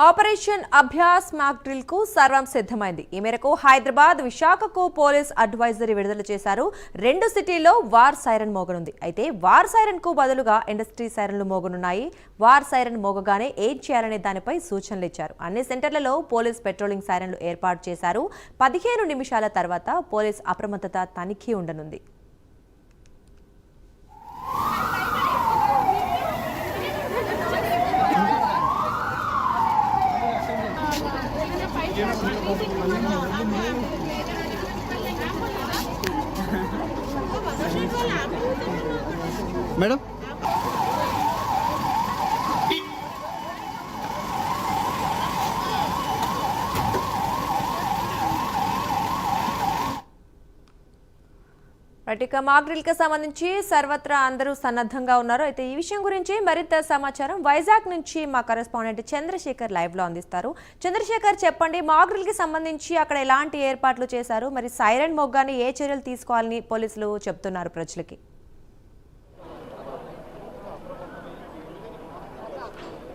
Operation Abhyas mock drill కు సర్వం సిద్ధమైంది. ఈ మేరకు హైదరాబాద్, విశాఖకు పోలీస్ అడ్వైజరీ విడుదల చేశారు. రెండు సిటీల్లో వార్ సైరన్ మోగనుంది. అయితే వార్ సైరన్ కు బదులుగా ఇండస్ట్రీ సైరన్లు మోగనున్నాయి. వార్ సైరన్ మోగగానే ఏం చేయాలనే దానిపై సూచనలు ఇచ్చారు. అన్ని సెంటర్లలో పోలీస్ పెట్రోలింగ్ సైరన్లు ఏర్పాటు చేశారు. 15 నిమిషాల తర్వాత పోలీస్ అప్రమత్తత తనిఖీ ఉండనుంది. మేడం మాక్ డ్రిల్ కి సంబంధించి సర్వత్రా అందరూ సన్నద్ధంగా ఉన్నారు. అయితే ఈ విషయం గురించి మరింత సమాచారం వైజాగ్ నుంచి మా కరెస్పాండెంట్ చంద్రశేఖర్ లైవ్ లో అందిస్తారు. చంద్రశేఖర్, చెప్పండి, మాక్ డ్రిల్ కి సంబంధించి అక్కడ ఎలాంటి ఏర్పాట్లు చేశారు? మరి సైరన్ మోగ్గాని ఏ చర్యలు తీసుకోవాలని పోలీసులు చెప్తున్నారు ప్రజలకి?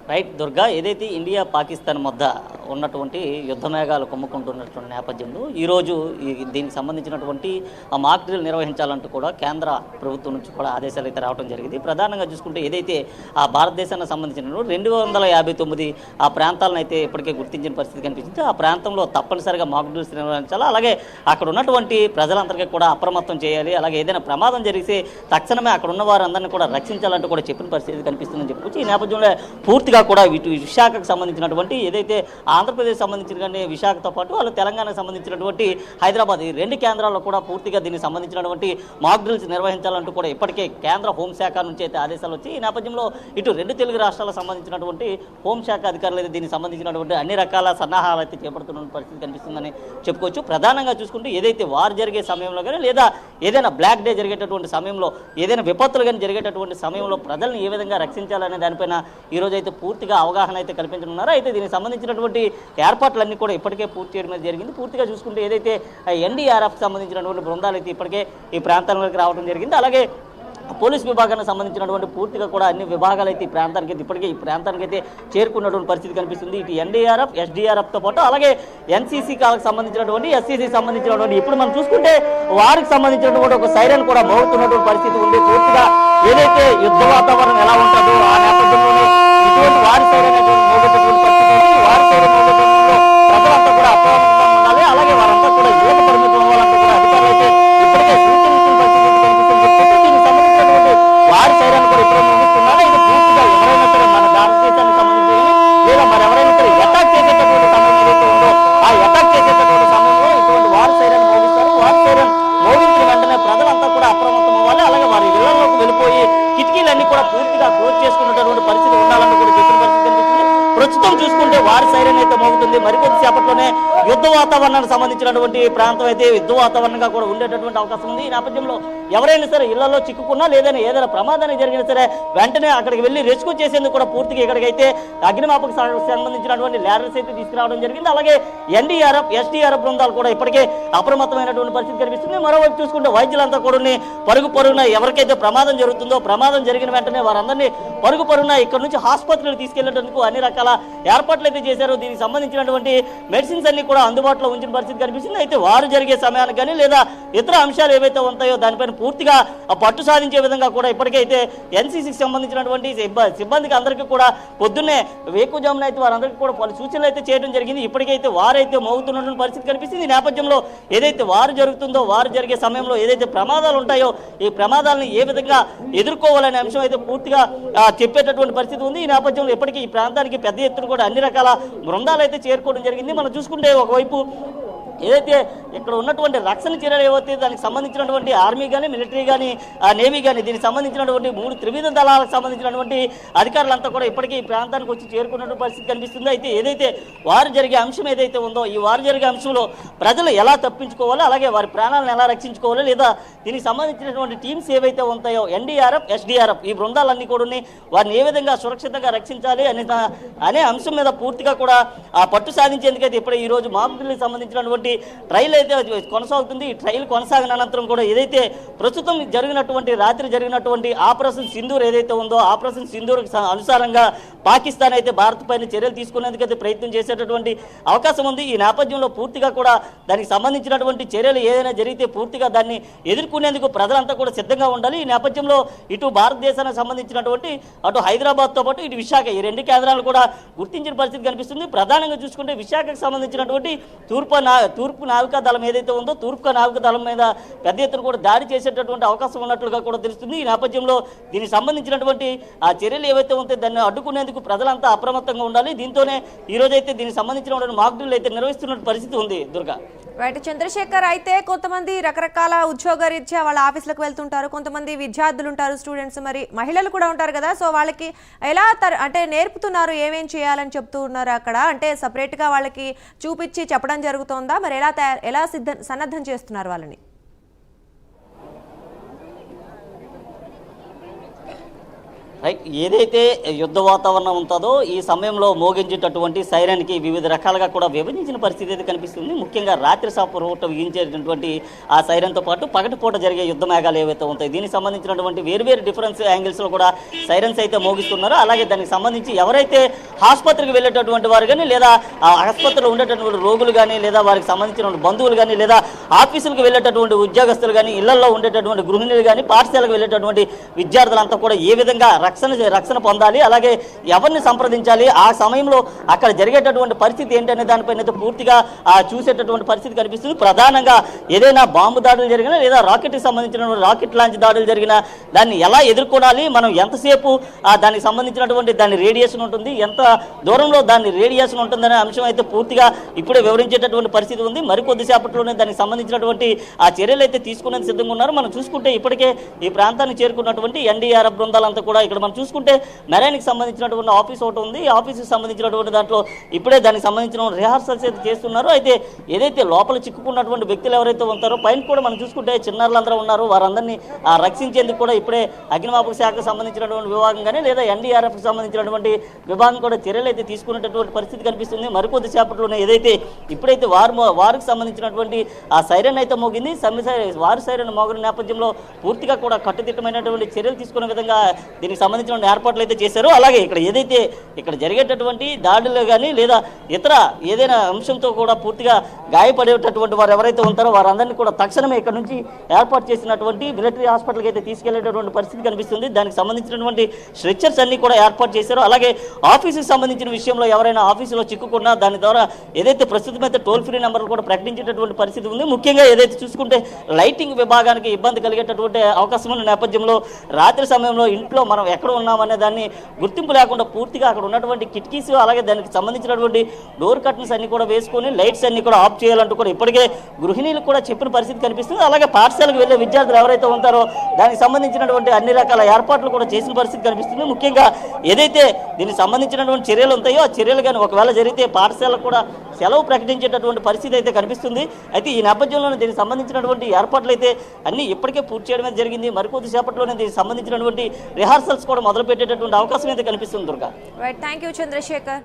రైట్ దుర్గా, ఏదైతే ఇండియా పాకిస్తాన్ మధ్య ఉన్నటువంటి యుద్ధ మేఘాలు కొమ్ముకుంటున్నటువంటి నేపథ్యంలో ఈరోజు దీనికి సంబంధించినటువంటి ఆ మాక్ డ్రిల్ నిర్వహించాలంటూ కూడా కేంద్ర ప్రభుత్వం నుంచి కూడా ఆదేశాలు అయితే రావడం జరిగింది. ప్రధానంగా చూసుకుంటే ఏదైతే ఆ భారతదేశానికి సంబంధించిన 259 ఆ ప్రాంతాలను అయితే ఇప్పటికే గుర్తించిన పరిస్థితి కనిపించింది. ఆ ప్రాంతంలో తప్పనిసరిగా మాక్ డ్రిల్స్ నిర్వహించాలి. అలాగే అక్కడ ఉన్నటువంటి ప్రజలందరికీ కూడా అప్రమత్తం చేయాలి. అలాగే ఏదైనా ప్రమాదం జరిగితే తక్షణమే అక్కడ ఉన్న వారందరినీ కూడా రక్షించాలంటూ కూడా చెప్పిన పరిస్థితి కనిపిస్తుందని చెప్పుకోవచ్చు. ఈ నేపథ్యంలో పూర్తిగా కూడా ఇటు విశాఖకు సంబంధించినటువంటి ఏదైతే ఆంధ్రప్రదేశ్ సంబంధించిన కానీ విశాఖతో పాటు వాళ్ళు తెలంగాణకు సంబంధించినటువంటి హైదరాబాద్, ఈ రెండు కేంద్రాల్లో కూడా పూర్తిగా దీనికి సంబంధించినటువంటి మాక్ డ్రిల్స్ నిర్వహించాలంటూ కూడా ఇప్పటికే కేంద్ర హోంశాఖ నుంచి అయితే ఆదేశాలు వచ్చి ఈ నేపథ్యంలో ఇటు రెండు తెలుగు రాష్ట్రాలకు సంబంధించినటువంటి హోంశాఖ అధికారులు అయితే దీనికి సంబంధించినటువంటి అన్ని రకాల సన్నాహాలు అయితే చేపడుతున్న పరిస్థితి కనిపిస్తుందని చెప్పుకోవచ్చు. ప్రధానంగా చూసుకుంటే ఏదైతే వార్ జరిగే సమయంలో కానీ లేదా ఏదైనా బ్లాక్ డే జరిగేటటువంటి సమయంలో, ఏదైనా విపత్తులు కానీ జరిగేటటువంటి సమయంలో ప్రజల్ని ఏ విధంగా రక్షించాలనే దానిపైన ఈరోజు అయితే పూర్తిగా అవగాహన అయితే కల్పించనున్నారు. అయితే దీనికి సంబంధించినటువంటి ఏర్పాట్లన్నీ కూడా ఇప్పటికే పూర్తి చేయడం జరిగింది. పూర్తిగా చూసుకుంటే ఏదైతే ఎన్డీఆర్ఎఫ్ సంబంధించినటువంటి బృందాలు అయితే ఇప్పటికే ఈ ప్రాంతాలకు రావడం జరిగింది. అలాగే పోలీస్ విభాగానికి సంబంధించినటువంటి పూర్తిగా కూడా అన్ని విభాగాలు అయితే ఈ ప్రాంతానికి అయితే చేరుకున్నటువంటి పరిస్థితి కనిపిస్తుంది. ఇటు ఎన్డీఆర్ఎఫ్, ఎస్డీఆర్ఎఫ్తో పాటు అలాగే ఎన్సీసీ కాలకు సంబంధించినటువంటి, ఎస్సీసీ సంబంధించినటువంటి ఇప్పుడు మనం చూసుకుంటే వారికి సంబంధించినటువంటి ఒక సైరన్ కూడా మోగుతున్నటువంటి పరిస్థితి ఉంది. పూర్తిగా ఏదైతే యుద్ధ వాతావరణం ఎలా ఉంటుందో ఆ నేపథ్యంలోనే ఇటువంటి వారి సైరన్ మోగేటటువంటి పరిస్థితి ఉంది. వారి సైరన్ మోగేటప్పుడు ప్రజలంతా కూడా అప్రమత్తంగా ఉండాలి. అలాగే వారంతా కూడా యువత పరిమితం అవ్వాలంటూ కూడా అధికారులు అయితే ఇప్పటికే సూచించిన పరిస్థితి కనిపిస్తుంది. దీనికి సంబంధించినటువంటి వారి సైరన్ కూడా ఇప్పుడు మోగిస్తున్నారు. ఇది పూర్తిగా ఎవరైనా సరే మన భారతదేశానికి సంబంధించి లేదా మరి ఎవరైనా సరే అటాక్ చేసేటటువంటి సమయం ఏదైతే ఉందో ఆ అటాక్ చేసేటటువంటి సమయంలో ఇటువంటి వారి సైరన్ మోగిస్తారు. వారి సైరన్ మోగించిన వెంటనే ప్రజలంతా కూడా అప్రమత్తం అవ్వాలి. అలాగే వారి ఇళ్లలోకి వెళ్ళిపోయి కిటికీలన్నీ కూడా పూర్తిగా క్లోజ్ చేసుకున్నటువంటి పరిస్థితి ఉండాలని కూడా చెప్పిన పరిస్థితి కనిపిస్తుంది. ప్రస్తుతం చూసుకుంటే వారి సైరన్ అయితే మోగుతుంది. మరికొద్ది సేపట్లోనే యుద్ధ వాతావరణానికి సంబంధించినటువంటి ప్రాంతం అయితే యుద్ధ వాతావరణంగా కూడా ఉండేటటువంటి అవకాశం ఉంది. ఈ నేపథ్యంలో ఎవరైనా సరే ఇళ్లలో చిక్కుకున్నా ఏదైనా ప్రమాదానికి జరిగినా సరే వెంటనే అక్కడికి వెళ్ళి రెస్క్యూ చేసేందుకు కూడా పూర్తిగా ఇక్కడికైతే అగ్నిమాపక సంబంధించినటువంటి ల్యాడర్స్ అయితే తీసుకురావడం జరిగింది. అలాగే ఎన్డీఆర్ఎఫ్, ఎస్డీఆర్ఎఫ్ బృందాలు కూడా ఇప్పటికే అప్రమత్తమైనటువంటి పరిస్థితి కనిపిస్తుంది. మరోవైపు చూసుకుంటే వైద్యులంతా కూడా పరుగున ఎవరికైతే ప్రమాదం జరుగుతుందో ప్రమాదం జరిగిన వెంటనే వారందరినీ పరుగున ఇక్కడ నుంచి ఆసుపత్రులకు తీసుకెళ్లేందుకు అన్ని రకాల ఏర్పాట్లు అయితే చేశారు. దీనికి సంబంధించినటువంటి మెడిసిన్స్ అన్ని కూడా అందుబాటులో ఉంచిన పరిస్థితి కనిపిస్తుంది. అయితే వారు జరిగే సమయానికి కానీ లేదా ఇతర అంశాలు ఏవైతే ఉంటాయో దానిపైన పూర్తిగా పట్టు సాధించే విధంగా కూడా ఇప్పటికైతే ఎన్సీసీకి సంబంధించినటువంటి సిబ్బందికి అందరికీ కూడా పొద్దున్నే వేకుజామున అయితే వారందరికీ కూడా పలు సూచనలు అయితే చేయడం జరిగింది. ఇప్పటికైతే వారైతే మోగుతున్నటువంటి పరిస్థితి కనిపిస్తుంది. ఈ నేపథ్యంలో ఏదైతే వారు జరుగుతుందో వారు జరిగే సమయంలో ఏదైతే ప్రమాదాలు ఉంటాయో ఈ ప్రమాదాలను ఏ విధంగా ఎదుర్కోవాలనే అంశం అయితే పూర్తిగా చెప్పేటటువంటి పరిస్థితి ఉంది. ఈ నేపథ్యంలో ఇప్పటికీ ఈ ప్రాంతానికి పెద్ద ఎత్తున కూడా అన్ని రకాల బృందాలు అయితే చేరుకోవడం జరిగింది. మనం చూసుకుంటే ఒకవైపు ఏదైతే ఇక్కడ ఉన్నటువంటి రక్షణ చర్యలు ఏవైతే దానికి సంబంధించినటువంటి ఆర్మీ కానీ, మిలిటరీ కానీ, నేవీ కానీ దీనికి సంబంధించినటువంటి 3 త్రివిధ దళాలకు సంబంధించినటువంటి అధికారులంతా కూడా ఇప్పటికీ ఈ ప్రాంతానికి వచ్చి చేరుకున్నటువంటి పరిస్థితి కనిపిస్తుంది. అయితే ఏదైతే వారు జరిగే అంశం ఏదైతే ఉందో ఈ వారు జరిగే అంశంలో ప్రజలు ఎలా తప్పించుకోవాలి, అలాగే వారి ప్రాణాలను ఎలా రక్షించుకోవాలి, లేదా దీనికి సంబంధించినటువంటి టీమ్స్ ఏవైతే ఉంటాయో ఎన్డీఆర్ఎఫ్, ఎస్డీఆర్ఎఫ్ ఈ బృందాలన్నీ కూడా వారిని ఏ విధంగా సురక్షితంగా రక్షించాలి అనే అంశం మీద పూర్తిగా కూడా పట్టు సాధించేందుకైతే ఇప్పుడు ఈరోజు మాక్ డ్రిల్కి సంబంధించినటువంటి ట్రైల్ అయితే కొనసాగుతుంది. ఈ ట్రయల్ కొనసాగిన అనంతరం కూడా ఏదైతే ప్రస్తుతం రాత్రి జరిగినటువంటి ఆపరేషన్ సింధూర్ ఏదైతే ఉందో ఆపరేషన్ సింధూర్ అనుసారంగా పాకిస్తాన్ అయితే భారత్ పైన చర్యలు తీసుకునేందుకైతే ప్రయత్నం చేసేటటువంటి అవకాశం ఉంది. ఈ నేపథ్యంలో పూర్తిగా కూడా దానికి సంబంధించినటువంటి చర్యలు ఏదైనా జరిగితే పూర్తిగా దాన్ని ఎదుర్కొనేందుకు ప్రజలంతా కూడా సిద్ధంగా ఉండాలి. ఈ నేపథ్యంలో ఇటు భారతదేశానికి సంబంధించినటువంటి అటు హైదరాబాద్తో పాటు ఇటు విశాఖ ఈ రెండు కేంద్రాలు కూడా గుర్తించిన పరిస్థితి కనిపిస్తుంది. ప్రధానంగా చూసుకుంటే విశాఖకు సంబంధించినటువంటి తూర్పు నావికా దళం ఏదైతే ఉందో తూర్పు నావికా దళం మీద పెద్ద ఎత్తున కూడా దాడి చేసేటటువంటి అవకాశం ఉన్నట్లుగా కూడా తెలుస్తుంది. ఈ నేపథ్యంలో దీనికి సంబంధించినటువంటి ఆ చర్యలు ఏవైతే ఉంటే దాన్ని అడ్డుకునేందుకు ప్రజలంతా అప్రమత్తంగా ఉండాలి. దీంతోనే ఈ రోజైతే దీనికి సంబంధించినటువంటి మాక్ డ్రిల్ అయితే నిర్వహిస్తున్న పరిస్థితి ఉంది. దుర్గా రైట్ చంద్రశేఖర్, అయితే కొంతమంది రకరకాల ఉద్యోగరీత్యా వాళ్ళ ఆఫీసులకు వెళ్తుంటారు, కొంతమంది విద్యార్థులు ఉంటారు, స్టూడెంట్స్, మరి మహిళలు కూడా ఉంటారు కదా. సో వాళ్ళకి ఎలా అంటే నేర్పుతున్నారు, ఏమేం చేయాలని చెప్తూ ఉన్నారు అక్కడ, అంటే సపరేట్గా వాళ్ళకి చూపించి చెప్పడం జరుగుతుందా, మరి ఎలా సన్నద్ధం చేస్తున్నారు వాళ్ళని? ఏదైతే యుద్ధ వాతావరణం ఉంటుందో ఈ సమయంలో మోగించేటటువంటి సైరన్కి వివిధ రకాలుగా కూడా విభజించిన పరిస్థితి అయితే కనిపిస్తుంది. ముఖ్యంగా రాత్రి పూట విగించేటటువంటి ఆ సైరన్తో పాటు పగటిపూట జరిగే యుద్ధ మేఘాలు ఏవైతే ఉంటాయి దీనికి సంబంధించినటువంటి వేరువేరు డిఫరెన్స్ యాంగిల్స్లో కూడా సైరన్స్ అయితే మోగిస్తున్నారు. అలాగే దానికి సంబంధించి ఎవరైతే ఆసుపత్రికి వెళ్ళేటటువంటి వారు కానీ లేదా ఆసుపత్రిలో ఉండేటటువంటి రోగులు కానీ లేదా వారికి సంబంధించిన బంధువులు కానీ లేదా ఆఫీసులకు వెళ్ళేటటువంటి ఉద్యోగస్తులు కానీ ఇళ్లలో ఉండేటటువంటి గృహిణులు కానీ పాఠశాలకు వెళ్ళేటటువంటి విద్యార్థులంతా కూడా ఏ విధంగా రక్షణ పొందాలి, అలాగే ఎవరిని సంప్రదించాలి, ఆ సమయంలో అక్కడ జరిగేటటువంటి పరిస్థితి ఏంటనే దానిపైన పూర్తిగా చూసేటటువంటి పరిస్థితి కనిపిస్తుంది. ప్రధానంగా ఏదైనా బాంబు దాడులు జరిగినా లేదా రాకెట్కి సంబంధించిన రాకెట్ లాంచ్ దాడులు జరిగినా దాన్ని ఎలా ఎదుర్కొనాలి, మనం ఎంతసేపు దానికి సంబంధించినటువంటి దాని రేడియేషన్ ఉంటుంది, ఎంత దూరంలో దాని రేడియేషన్ ఉంటుందనే అంశం అయితే పూర్తిగా ఇప్పుడే వివరించేటటువంటి పరిస్థితి ఉంది. మరికొద్దిసేపట్లోనే దానికి సంబంధించినటువంటి ఆ చర్యలు అయితే తీసుకునేందుకు సిద్ధంగా ఉన్నారు. మనం చూసుకుంటే ఇప్పటికే ఈ ప్రాంతానికి చేరుకున్నటువంటి ఎన్డీఆర్ఎఫ్ బృందాలంతా కూడా ఇక్కడ మనం చూసుకుంటే మెరైన్కి సంబంధించినటువంటి ఆఫీస్ ఒకటి ఉంది. ఈ ఆఫీస్కి సంబంధించినటువంటి దాంట్లో ఇప్పుడే దానికి సంబంధించిన రిహార్సల్స్ అయితే చేస్తున్నారు. అయితే ఏదైతే లోపల చిక్కుకున్నటువంటి వ్యక్తులు ఎవరైతే ఉంటారో పైన కూడా మనం చూసుకుంటే చిన్నారులందరూ ఉన్నారు, వారందరినీ రక్షించేందుకు కూడా ఇప్పుడే అగ్నిమాపక శాఖకు సంబంధించినటువంటి విభాగం కానీ లేదా ఎన్డీఆర్ఎఫ్కి సంబంధించినటువంటి విభాగం కూడా చర్యలు అయితే తీసుకునేటటువంటి పరిస్థితి కనిపిస్తుంది. మరికొద్ది సేపట్లోనే ఏదైతే ఇప్పుడైతే వారికి సంబంధించినటువంటి ఆ సైరన్ అయితే మోగింది. వారి సైరన్ మోగిన నేపథ్యంలో పూర్తిగా కూడా కట్టుదిట్టమైనటువంటి చర్యలు తీసుకునే విధంగా దీనికి సంబంధించిన ఏర్పాట్లు అయితే చేశారు. అలాగే ఇక్కడ జరిగేటటువంటి దాడులు కానీ లేదా ఇతర ఏదైనా అంశంతో కూడా పూర్తిగా గాయపడేటటువంటి వారు ఎవరైతే ఉంటారో వారందరినీ కూడా తక్షణమే ఇక్కడ నుంచి ఏర్పాటు చేసినటువంటి మిలిటరీ హాస్పిటల్కి అయితే తీసుకెళ్లేటటువంటి పరిస్థితి కనిపిస్తుంది. దానికి సంబంధించినటువంటి స్ట్రెచ్చర్స్ అన్ని కూడా ఏర్పాటు చేశారు. అలాగే ఆఫీసుకి సంబంధించిన విషయంలో ఎవరైనా ఆఫీసులో చిక్కుకున్నా దాని ద్వారా ఏదైతే ప్రస్తుతం అయితే టోల్ ఫ్రీ నెంబర్లు కూడా ప్రకటించేటటువంటి పరిస్థితి ఉంది. ముఖ్యంగా ఏదైతే చూసుకుంటే లైటింగ్ విభాగానికి ఇబ్బంది కలిగేటటువంటి అవకాశం ఉన్న నేపథ్యంలో రాత్రి సమయంలో ఇంట్లో మనం ఎక్కడ ఉన్నామనే దాన్ని గుర్తింపు లేకుండా పూర్తిగా అక్కడ ఉన్నటువంటి కిటికీస్ అలాగే దానికి సంబంధించినటువంటి డోర్ కర్టన్స్ అన్ని కూడా వేసుకొని లైట్స్ అన్ని కూడా ఆఫ్ చేయాలంటూ కూడా ఇప్పటికే గృహిణీలకు కూడా చెప్పిన పరిస్థితి కనిపిస్తుంది. అలాగే పాఠశాలకు వెళ్ళే విద్యార్థులు ఎవరైతే ఉంటారో దానికి సంబంధించినటువంటి అన్ని రకాల ఏర్పాట్లు కూడా చేసిన పరిస్థితి కనిపిస్తుంది. ముఖ్యంగా ఏదైతే దీనికి సంబంధించినటువంటి చర్యలు ఉంటాయో ఆ చర్యలు కానీ ఒకవేళ జరిగితే పాఠశాలకు కూడా సెలవు ప్రకటించేటటువంటి పరిస్థితి అయితే కనిపిస్తుంది. అయితే ఈ నేపథ్యంలోనే దీనికి సంబంధించినటువంటి ఏర్పాట్లు అయితే అన్ని ఇప్పటికే పూర్తి చేయడం జరిగింది. మరికొద్ది సేపట్లోనే దీనికి సంబంధించినటువంటి రిహార్సల్స్ కూడా మొదలు పెట్టేటటువంటి అవకాశం అయితే కనిపిస్తుంది. Durga right, thank you Chandrasekhar.